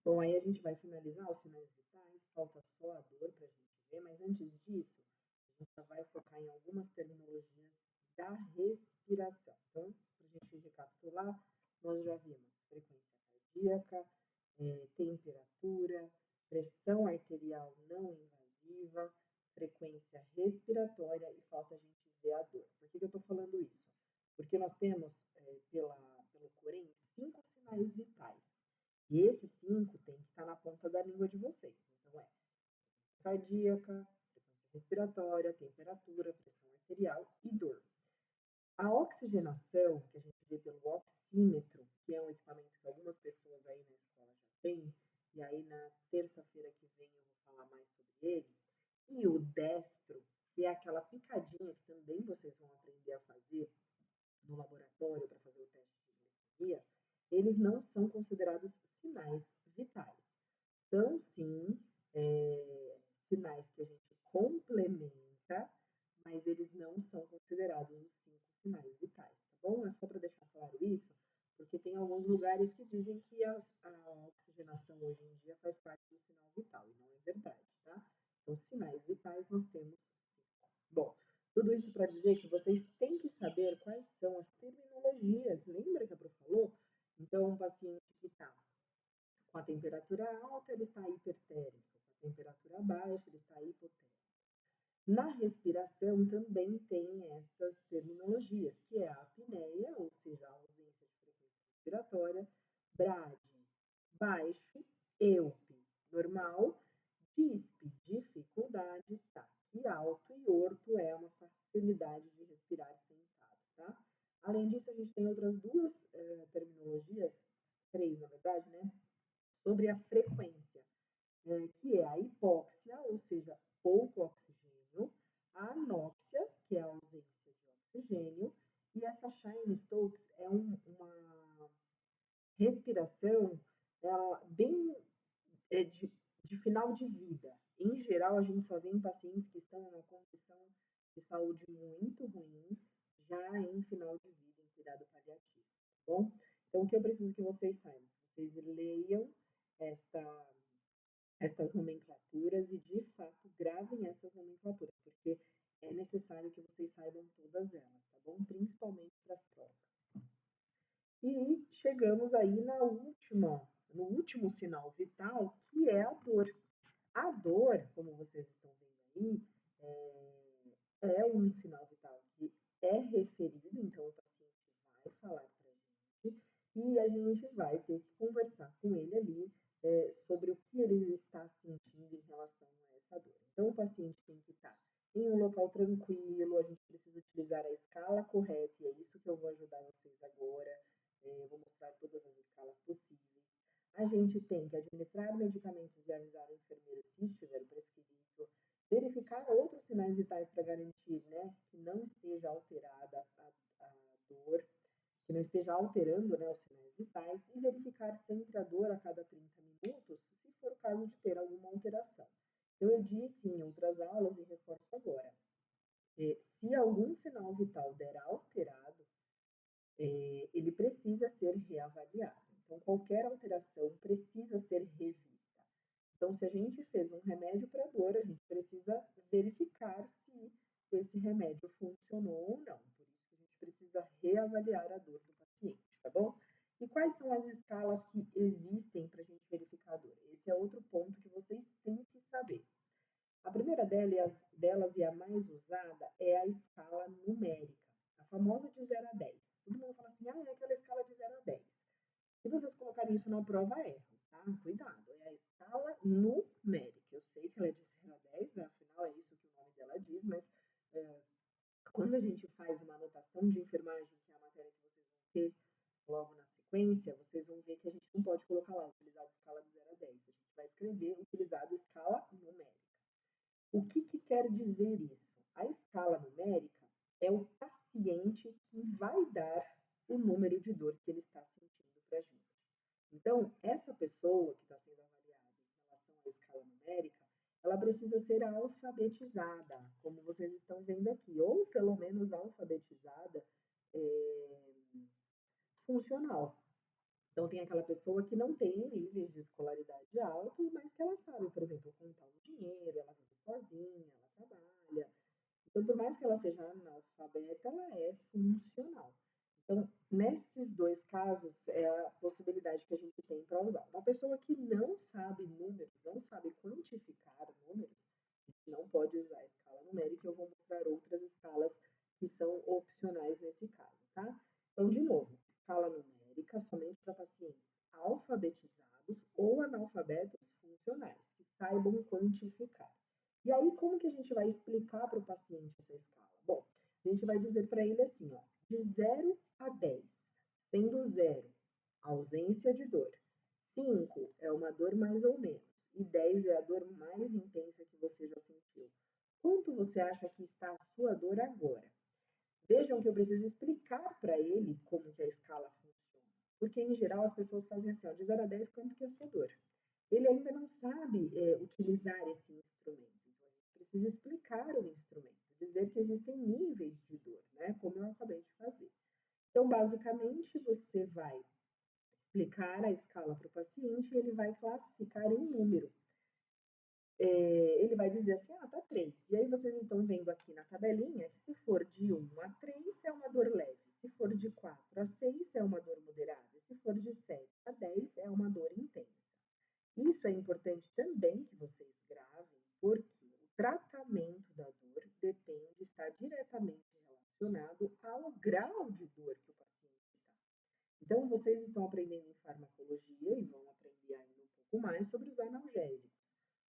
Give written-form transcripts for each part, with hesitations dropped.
Bom, aí a gente vai finalizar os sinais vitais, falta só a dor para a gente ver, mas antes disso, a gente já vai focar em algumas terminologias da respiração. Então, para a gente recapitular, nós já vimos frequência cardíaca, temperatura, pressão arterial não invasiva, frequência respiratória e falta a gente ver a dor. Por que eu estou falando isso? Porque nós temos, pelo Corém, 5 sinais vitais. E esses 5 tem que estar na ponta da língua de vocês. Então, cardíaca, frequência respiratória, temperatura, pressão arterial e dor. A oxigenação, que a gente vê pelo oxímetro, que é um equipamento que algumas pessoas aí na escola já têm, e aí na terça-feira que vem eu vou falar mais sobre ele, e o destro, que é aquela picadinha que também vocês vão aprender a fazer no laboratório para fazer o teste de glicemia, eles não são considerados sinais vitais. São, sim, sinais que a gente complementa, mas eles não são considerados os 5 sinais vitais, tá bom? É só para deixar claro isso, porque tem alguns lugares que dizem que a oxigenação hoje em dia faz parte do sinal vital, e não é verdade, tá? Então, sinais vitais nós temos 5. Bom, tudo isso para dizer que vocês têm que saber quais são as terminologias. Lembra que a Pro falou? Então, um paciente que está com a temperatura alta, ele está hipertérmico. Com a temperatura baixa, ele está hipotérmico. Na respiração também tem essas terminologias, que é a apneia, ou seja, a ausência de frequência respiratória, brade, baixo, eupe, normal, dispe, dificuldade, taqui, alto e orto é uma facilidade de respirar sentado, tá? Além disso, a gente tem outras duas terminologias, 3 na verdade, né? Sobre a frequência, que é a hipóxia, ou seja, pouco oxigênio, a anóxia, que é a ausência de oxigênio, e essa Cheyne-Stokes é uma respiração bem de final de vida. Em geral, a gente só vê em pacientes que estão em uma condição de saúde muito ruim, já em final de vida, em cuidado paliativo, tá bom? Então, o que eu preciso que vocês saibam? Vocês leiam estas nomenclaturas e, de fato, gravem essas nomenclaturas, porque é necessário que vocês saibam todas elas, tá bom? Principalmente para as provas. E chegamos aí no último sinal vital, que é a dor. A dor, como vocês estão vendo aí, é um sinal vital que é referido, então o paciente vai falar para a gente e a gente vai ter que conversar com ele ali sobre o que ele está sentindo em relação a essa dor. Então o paciente tem que estar em um local tranquilo, a gente precisa utilizar a escala correta, e é isso que eu vou ajudar vocês agora. Vou mostrar todas as escalas possíveis. A gente tem que administrar medicamentos e avisar o enfermeiro se estiver prescrito, verificar outros sinais vitais para garantir, né, que não esteja alterada a dor, que não esteja alterando, né, os sinais vitais, e verificar sempre a dor a cada 30 minutos, se for o caso de ter alguma alteração. Então, eu disse em outras aulas e reforço agora, se algum sinal vital der alterado, ele precisa ser reavaliado. Então, qualquer alteração precisa ser revista. Então, se a gente fez um remédio para dor, a gente precisa verificar se esse remédio funcionou ou não. Por isso que a gente precisa reavaliar a dor do paciente, tá bom? E quais são as escalas que existem para a gente verificar a dor? Esse é outro ponto que vocês têm que saber. A primeira delas e a mais usada é a escala numérica, a famosa de 0 a 10. Todo mundo fala assim, é aquela escala de 0 a 10. Se vocês colocarem isso na prova, erram, tá? Cuidado, é a escala numérica. Eu sei que ela é de 0 a 10, né? Afinal é isso que o nome dela diz, mas quando a gente faz uma anotação de enfermagem, que é a matéria que vocês vão ter logo na sequência, vocês vão ver que a gente não pode colocar lá, utilizado escala de 0 a 10. A gente vai escrever utilizado escala numérica. O que quer dizer isso? A escala numérica é o paciente que vai dar o número de dor que ele está sentindo para a gente. Então, essa pessoa que está sendo avaliada em relação à escala numérica, ela precisa ser alfabetizada, como vocês estão vendo aqui, ou pelo menos alfabetizada funcional. Então, tem aquela pessoa que não tem níveis de escolaridade pessoa que não sabe números, não sabe quantificar números, a gente não pode usar a escala numérica. Eu vou mostrar outras escalas que são opcionais nesse caso, tá? Então, de novo, escala numérica somente para pacientes alfabetizados ou analfabetos funcionais, que saibam quantificar. E aí, como que a gente vai explicar para o paciente essa escala? Bom, a gente vai dizer para ele assim, ó, de 0 a 10, sendo 0 ausência de dor, 5 é uma dor mais ou menos, e 10 é a dor mais intensa que você já sentiu. Quanto você acha que está a sua dor agora? Vejam que eu preciso explicar para ele como que a escala funciona, porque em geral as pessoas fazem assim, ó, de 0 a 10, quanto que é a sua dor? Ele ainda não sabe utilizar esse instrumento, então a gente precisa explicar o instrumento, dizer que existem níveis de dor, né, como eu acabei de fazer. Então, basicamente, você vai explicar a escala para o paciente e ele vai classificar em número. Ele vai dizer assim, ah, tá 3. E aí vocês estão vendo aqui na tabelinha que se for de 1 a 3 é uma dor leve, se for de 4 a 6 é uma dor moderada, se for de 7 a 10 é uma dor intensa. Isso é importante também que vocês gravem, porque o tratamento da dor depende, está diretamente relacionado ao grau de dor que o paciente está. Então, vocês estão aprendendo em farmacologia e vão aprender ainda um pouco mais sobre os analgésicos.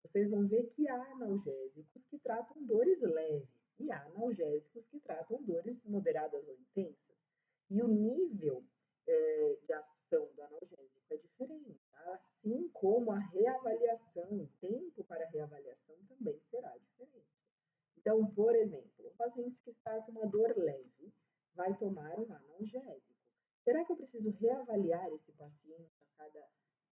Vocês vão ver que há analgésicos que tratam dores leves e há analgésicos que tratam dores moderadas ou intensas. E o nível de ação do analgésico é diferente, tá? Assim como a reavaliação, o tempo para reavaliação também será diferente. Então, por exemplo, um paciente que está com uma dor leve vai tomar um analgésico. Será que eu preciso reavaliar esse paciente a cada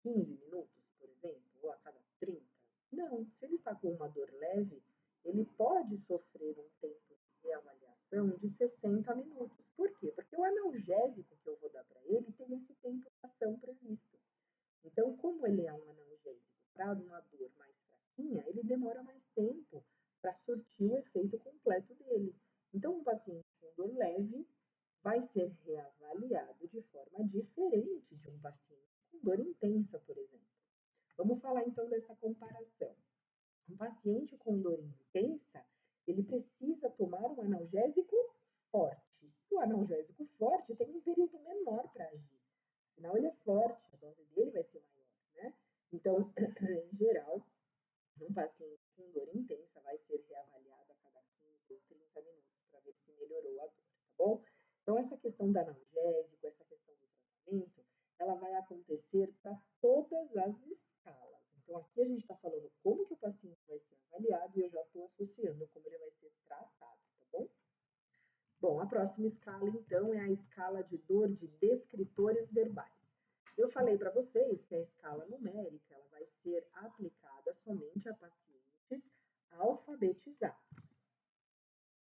15 minutos, por exemplo, ou a cada 30? Não, se ele está com uma dor leve, ele pode sofrer um tempo de reavaliação de 60 minutos. Por quê? Porque o analgésico que eu vou dar para ele tem esse tempo de ação previsto. Então, como ele é um analgésico para uma dor mais fraquinha, ele demora mais tempo para surtir o efeito completo dele. Então, um paciente com dor leve vai ser reavaliado de forma diferente de um paciente com dor intensa, por exemplo. Vamos falar então dessa comparação. Um paciente com dor intensa, ele precisa tomar um analgésico forte. O analgésico forte tem um período menor para agir. Afinal, ele é forte, a dose dele vai ser maior, né? Então, em geral, um paciente com dor intensa vai ser reavaliado a cada 15 ou 30 minutos para ver se melhorou a dor, tá bom? Então, essa questão do analgésico, essa questão do tratamento, ela vai acontecer para todas as escalas. Então, aqui a gente está falando como que o paciente vai ser avaliado e eu já estou associando como ele vai ser tratado, tá bom? Bom, a próxima escala, então, é a escala de dor de descritores verbais. Eu falei para vocês que a escala numérica ela vai ser aplicada